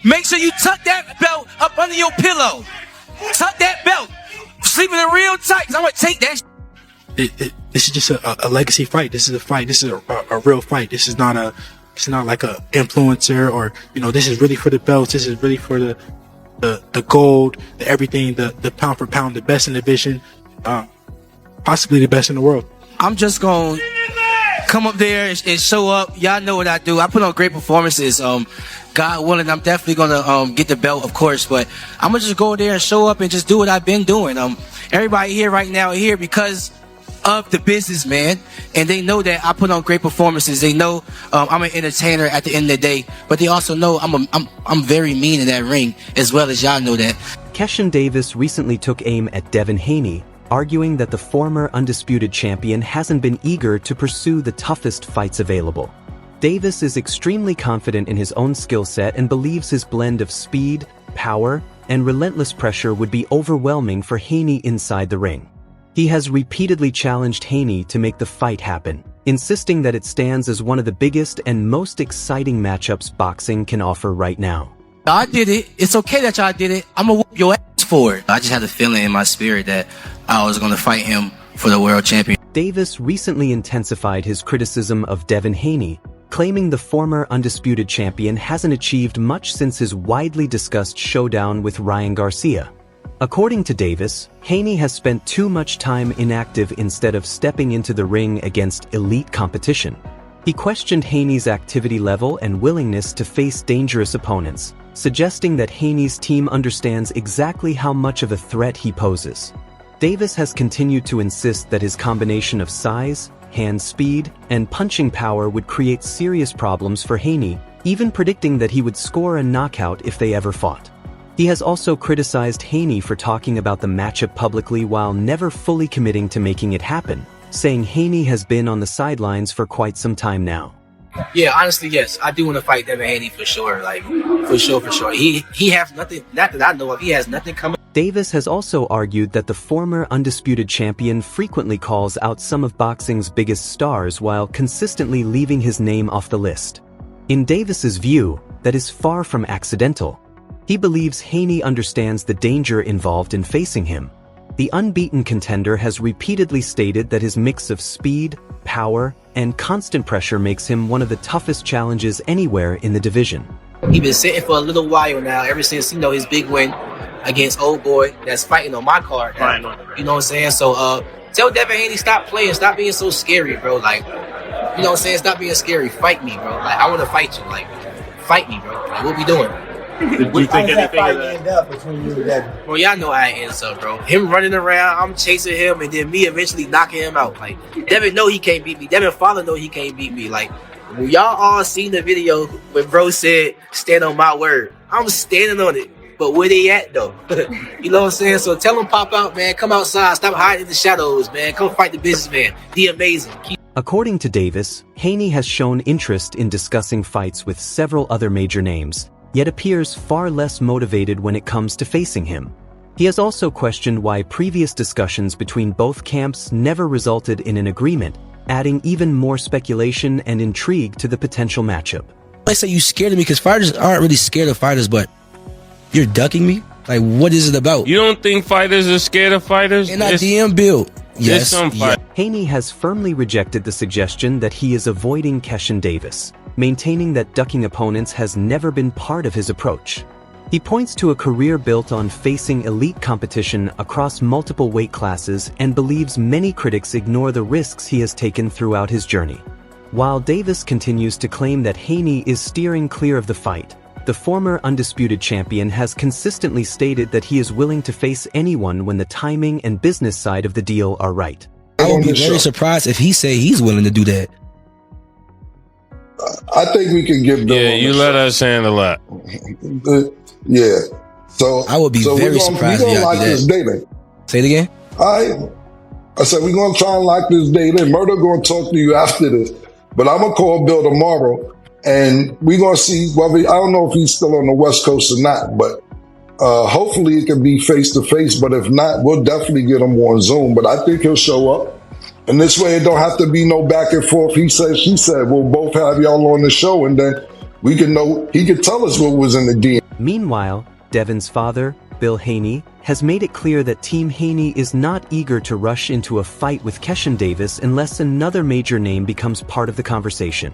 Make sure you tuck that belt up under your pillow. Tuck that belt. Sleeping in real tight, because I'm going to take that. This is just a legacy fight. This is a fight. This is a real fight. This is not like a influencer or, this is really for the belts. This is really for the gold, the everything, the pound for pound, the best in the division, possibly the best in the world. I'm just going to come up there and show up. Y'all know what I do. I put on great performances. God willing, I'm definitely going to get the belt, of course, but I'm going to just go there and show up and just do what I've been doing. Everybody here right now here because of the business, man, and they know that I put on great performances. They know I'm an entertainer at the end of the day, but they also know I'm very mean in that ring, as well as y'all know that. Keyshawn Davis recently took aim at Devin Haney, arguing that the former undisputed champion hasn't been eager to pursue the toughest fights available. Davis is extremely confident in his own skill set and believes his blend of speed, power, and relentless pressure would be overwhelming for Haney inside the ring. He has repeatedly challenged Haney to make the fight happen, insisting that it stands as one of the biggest and most exciting matchups boxing can offer right now. I did it. It's okay that y'all did it. I'm gonna whoop your ass for it. I just had a feeling in my spirit that I was gonna fight him for the world champion. Davis recently intensified his criticism of Devin Haney, claiming the former undisputed champion hasn't achieved much since his widely discussed showdown with Garcia. According to Davis, Haney has spent too much time inactive instead of stepping into the ring against elite competition. He questioned Haney's activity level and willingness to face dangerous opponents, suggesting that Haney's team understands exactly how much of a threat he poses. Davis has continued to insist that his combination of size, hand speed, and punching power would create serious problems for Haney, even predicting that he would score a knockout if they ever fought. He has also criticized Haney for talking about the matchup publicly while never fully committing to making it happen, saying Haney has been on the sidelines for quite some time now. Yeah, honestly, yes. I do want to fight Devin Haney for sure. For sure. He has nothing, not that I know of, he has nothing coming. Davis has also argued that the former undisputed champion frequently calls out some of boxing's biggest stars while consistently leaving his name off the list. In Davis's view, that is far from accidental. He believes Haney understands the danger involved in facing him. The unbeaten contender has repeatedly stated that his mix of speed, power, and constant pressure makes him one of the toughest challenges anywhere in the division. He's been sitting for a little while now, ever since, his big win against old boy that's fighting on my card now. You know what I'm saying? So, tell Devin Haney, stop playing, stop being so scary, bro. Stop being scary. Fight me, bro. I want to fight you. Fight me, bro. What we doing? Did you think anything of that? Between you and Devin? Well, y'all know how it ends up, bro. Him running around, I'm chasing him, and then me eventually knocking him out. Devin know he can't beat me. Devin father know he can't beat me. When y'all all seen the video when bro said, stand on my word. I'm standing on it. But where they at, though? You know what I'm saying? So tell them pop out, man. Come outside. Stop hiding in the shadows, man. Come fight the businessman. The amazing. According to Davis, Haney has shown interest in discussing fights with several other major names, yet appears far less motivated when it comes to facing him. He has also questioned why previous discussions between both camps never resulted in an agreement, adding even more speculation and intrigue to the potential matchup. I say you scared of me because fighters aren't really scared of fighters, but you're ducking me? What is it about? You don't think fighters are scared of fighters? In our DM build. Yes. Some fight. Haney has firmly rejected the suggestion that he is avoiding Keyshawn Davis, maintaining that ducking opponents has never been part of his approach. He points to a career built on facing elite competition across multiple weight classes and believes many critics ignore the risks he has taken throughout his journey. While Davis continues to claim that Haney is steering clear of the fight, the former undisputed champion has consistently stated that he is willing to face anyone when the timing and business side of the deal are right. I would be very surprised if he say he's willing to do that. I think we can give them. Yeah, you let us handle that. Yeah. So I would be very surprised if y'all do that. Daily. Say it again. I said we're gonna try and lock this daily. Murder gonna talk to you after this, but I'm gonna call Bill tomorrow. And we're going to see whether, I don't know if he's still on the West Coast or not, but hopefully it can be face-to-face. But if not, we'll definitely get him on Zoom. But I think he'll show up. And this way it don't have to be no back and forth. He said, she said, we'll both have y'all on the show. And then we can know, he can tell us what was in the DM. Meanwhile, Devin's father, Bill Haney, has made it clear that Team Haney is not eager to rush into a fight with Keyshawn Davis unless another major name becomes part of the conversation.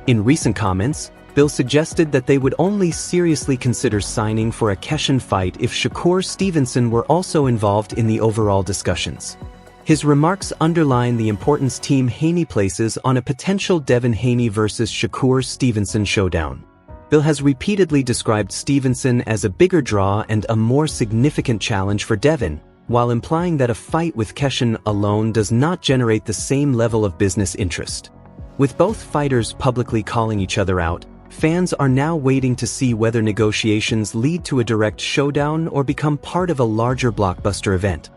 In recent comments, Bill suggested that they would only seriously consider signing for a Keyshawn fight if Shakur Stevenson were also involved in the overall discussions. His remarks underline the importance Team Haney places on a potential Devin Haney versus Shakur Stevenson showdown. Bill has repeatedly described Stevenson as a bigger draw and a more significant challenge for Devin, while implying that a fight with Keyshawn alone does not generate the same level of business interest. With both fighters publicly calling each other out, fans are now waiting to see whether negotiations lead to a direct showdown or become part of a larger blockbuster event.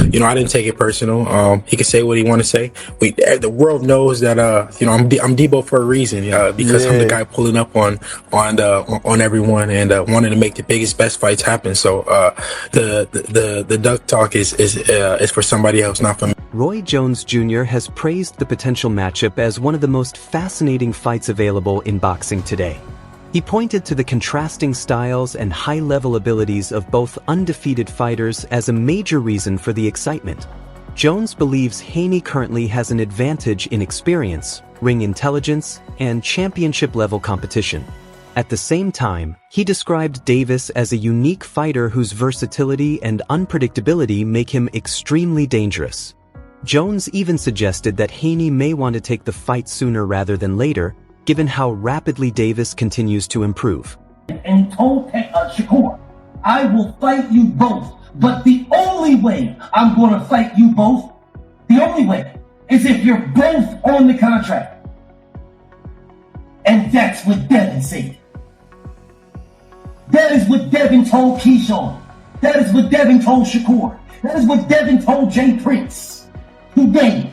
You know, I didn't take it personal. He can say what he want to say. The world knows that I'm Debo for a reason. Because I'm the guy pulling up on everyone and wanting to make the biggest, best fights happen. So the duck talk is for somebody else, not for me. Roy Jones Jr. has praised the potential matchup as one of the most fascinating fights available in boxing today. He pointed to the contrasting styles and high-level abilities of both undefeated fighters as a major reason for the excitement. Jones believes Haney currently has an advantage in experience, ring intelligence, and championship-level competition. At the same time, he described Davis as a unique fighter whose versatility and unpredictability make him extremely dangerous. Jones even suggested that Haney may want to take the fight sooner rather than later, given how rapidly Davis continues to improve. And he told Shakur, I will fight you both, but the only way I'm going to fight you both, the only way, is if you're both on the contract. And that's what Devin said. That is what Devin told Keyshawn. That is what Devin told Shakur. That is what Devin told Jay Prince today.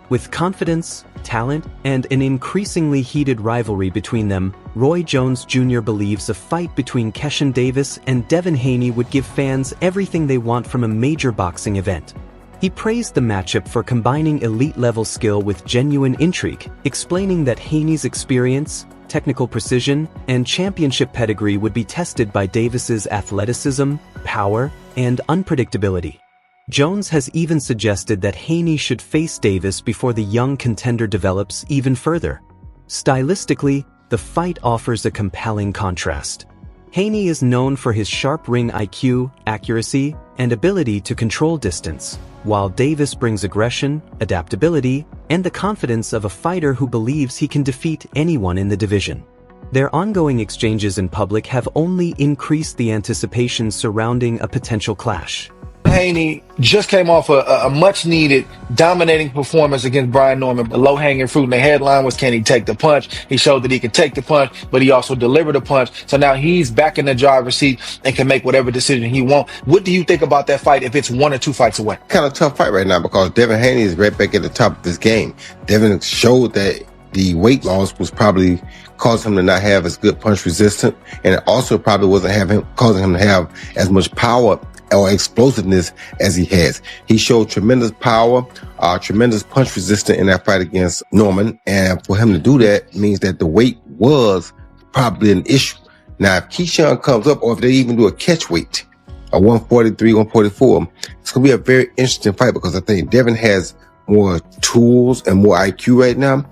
With confidence, talent, and an increasingly heated rivalry between them, Roy Jones Jr. believes a fight between Keyshawn Davis and Devin Haney would give fans everything they want from a major boxing event. He praised the matchup for combining elite-level skill with genuine intrigue, explaining that Haney's experience, technical precision, and championship pedigree would be tested by Davis's athleticism, power, and unpredictability. Jones has even suggested that Haney should face Davis before the young contender develops even further. Stylistically, the fight offers a compelling contrast. Haney is known for his sharp ring IQ, accuracy, and ability to control distance, while Davis brings aggression, adaptability, and the confidence of a fighter who believes he can defeat anyone in the division. Their ongoing exchanges in public have only increased the anticipation surrounding a potential clash. Haney just came off a much-needed dominating performance against Brian Norman. The low-hanging fruit in the headline was, can he take the punch? He showed that he could take the punch, but he also delivered a punch. So now he's back in the driver's seat and can make whatever decision he wants. What do you think about that fight if it's 1 or 2 fights away? Kind of tough fight right now because Devin Haney is right back at the top of this game. Devin showed that the weight loss was probably causing him to not have as good punch resistance, and it also probably wasn't causing him to have as much power or explosiveness as he has. He showed tremendous power, tremendous punch resistance in that fight against Norman. And for him to do that means that the weight was probably an issue. Now, if Keyshawn comes up, or if they even do a catch weight, a 143, 144, it's going to be a very interesting fight because I think Devin has more tools and more IQ right now.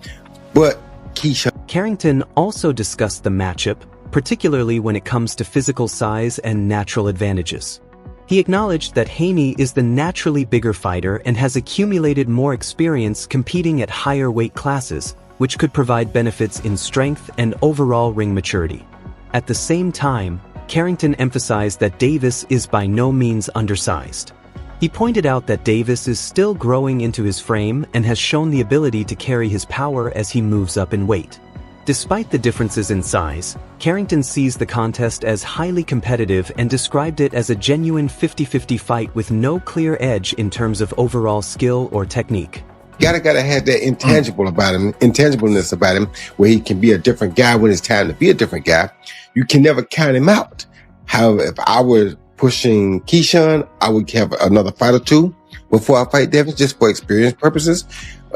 But Keyshawn. Carrington also discussed the matchup, particularly when it comes to physical size and natural advantages. He acknowledged that Haney is the naturally bigger fighter and has accumulated more experience competing at higher weight classes, which could provide benefits in strength and overall ring maturity. At the same time, Carrington emphasized that Davis is by no means undersized. He pointed out that Davis is still growing into his frame and has shown the ability to carry his power as he moves up in weight. Despite the differences in size, Carrington sees the contest as highly competitive and described it as a genuine 50-50 fight with no clear edge in terms of overall skill or technique. Gotta have that intangibleness about him, where he can be a different guy when it's time to be a different guy. You can never count him out. However, if I were pushing Keyshawn, I would have another fight or two before I fight Devin, just for experience purposes.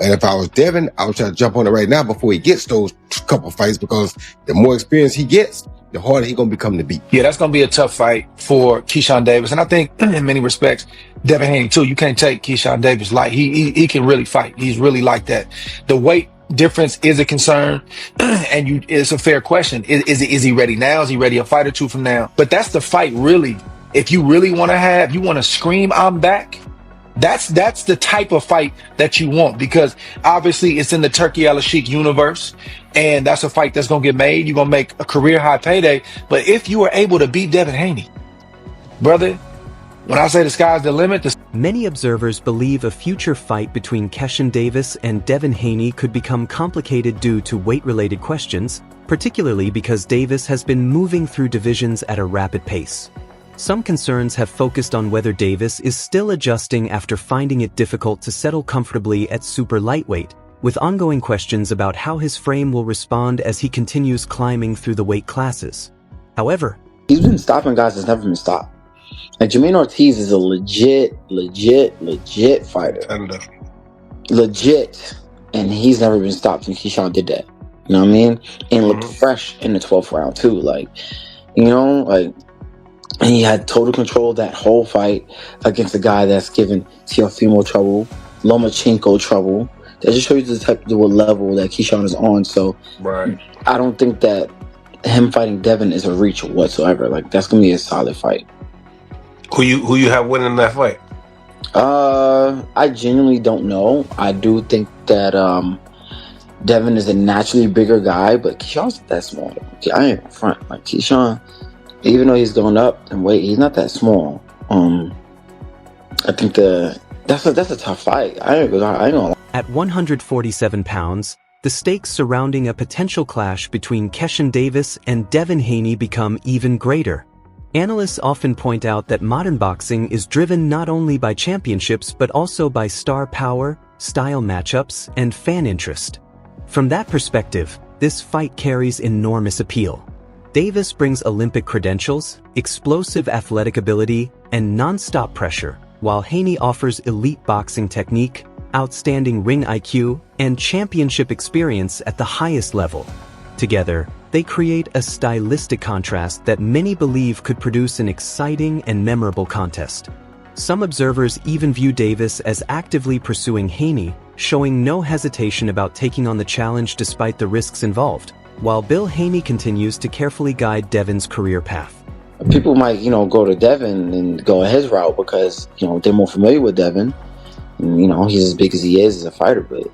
And if I was Devin, I would try to jump on it right now before he gets those couple fights, because the more experience he gets, the harder he gonna become to beat. Yeah, that's going to be a tough fight for Keyshawn Davis. And I think in many respects, Devin Haney too. You can't take Keyshawn Davis light. He can really fight. He's really like that. The weight difference is a concern, and it's a fair question. Is he ready now? Is he ready a fight or two from now? But that's the fight, really. If you really want to you want to scream, I'm back. That's the type of fight that you want, because obviously it's in the Turkey Al-Sheikh universe, and that's a fight that's going to get made. You're going to make a career high payday. But if you are able to beat Devin Haney, brother, when I say the sky's the limit, Many observers believe a future fight between Keyshawn Davis and Devin Haney could become complicated due to weight-related questions, particularly because Davis has been moving through divisions at a rapid pace. Some concerns have focused on whether Davis is still adjusting after finding it difficult to settle comfortably at super lightweight, with ongoing questions about how his frame will respond as he continues climbing through the weight classes. However, he's been stopping guys that's never been stopped. Like, Jermaine Ortiz is a legit fighter. Legit. And he's never been stopped, and Keyshawn did that. You know what I mean? And looked fresh in the 12th round, too. Like, you know, like, and he had total control of that whole fight against a guy that's given Teofimo trouble, Lomachenko trouble. That just shows you the type of level that Keyshawn is on. So I don't think that him fighting Devin is a reach whatsoever. Like, that's gonna be a solid fight. Who you have winning that fight? I genuinely don't know. I do think that Devin is a naturally bigger guy, but Keyshawn's not that small. I ain't front. Like, Keyshawn, even though he's going up in weight, he's not that small. I think that's a tough fight. I ain't gonna lie. At 147 pounds, the stakes surrounding a potential clash between Keyshawn Davis and Devin Haney become even greater. Analysts often point out that modern boxing is driven not only by championships but also by star power, style matchups, and fan interest. From that perspective, this fight carries enormous appeal. Davis brings Olympic credentials, explosive athletic ability, and non-stop pressure, while Haney offers elite boxing technique, outstanding ring IQ, and championship experience at the highest level. Together, they create a stylistic contrast that many believe could produce an exciting and memorable contest. Some observers even view Davis as actively pursuing Haney, showing no hesitation about taking on the challenge despite the risks involved, while Bill Haney continues to carefully guide Devin's career path. People might, go to Devin and go his route because, they're more familiar with Devin. And, he's as big as he is as a fighter, but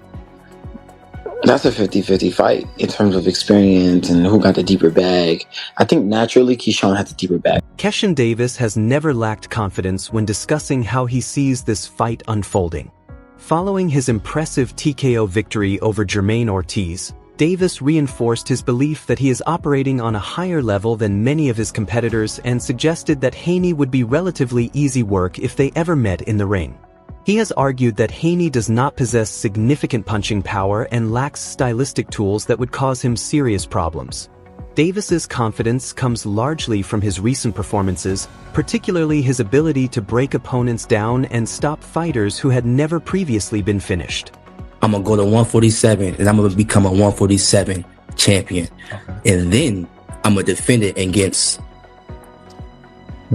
that's a 50-50 fight in terms of experience and who got the deeper bag. I think naturally Keyshawn had the deeper bag. Keyshawn Davis has never lacked confidence when discussing how he sees this fight unfolding. Following his impressive TKO victory over Jermaine Ortiz, Davis reinforced his belief that he is operating on a higher level than many of his competitors and suggested that Haney would be relatively easy work if they ever met in the ring. He has argued that Haney does not possess significant punching power and lacks stylistic tools that would cause him serious problems. Davis's confidence comes largely from his recent performances, particularly his ability to break opponents down and stop fighters who had never previously been finished. I'm going to go to 147 and I'm going to become a 147 champion. Okay. And then I'm going to defend it against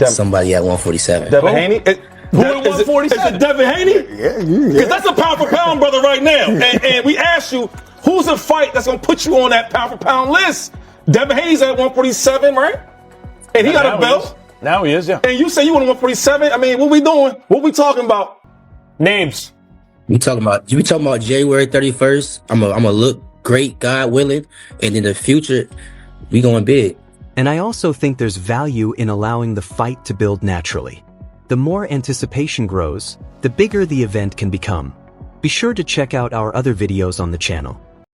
somebody at 147. Devin Haney? Who at 147? Is it Devin Haney? Yeah. Because that's a pound for pound brother right now. And we asked you, who's a fight that's going to put you on that pound for pound list? Devin Haney's at 147, right? And he got a belt. Now he is, yeah. And you say you want 147? I mean, what we doing? What we talking about? Names. We talking about January 31st. I'm gonna look great, God willing, and in the future, we going big. And I also think there's value in allowing the fight to build naturally. The more anticipation grows, the bigger the event can become. Be sure to check out our other videos on the channel.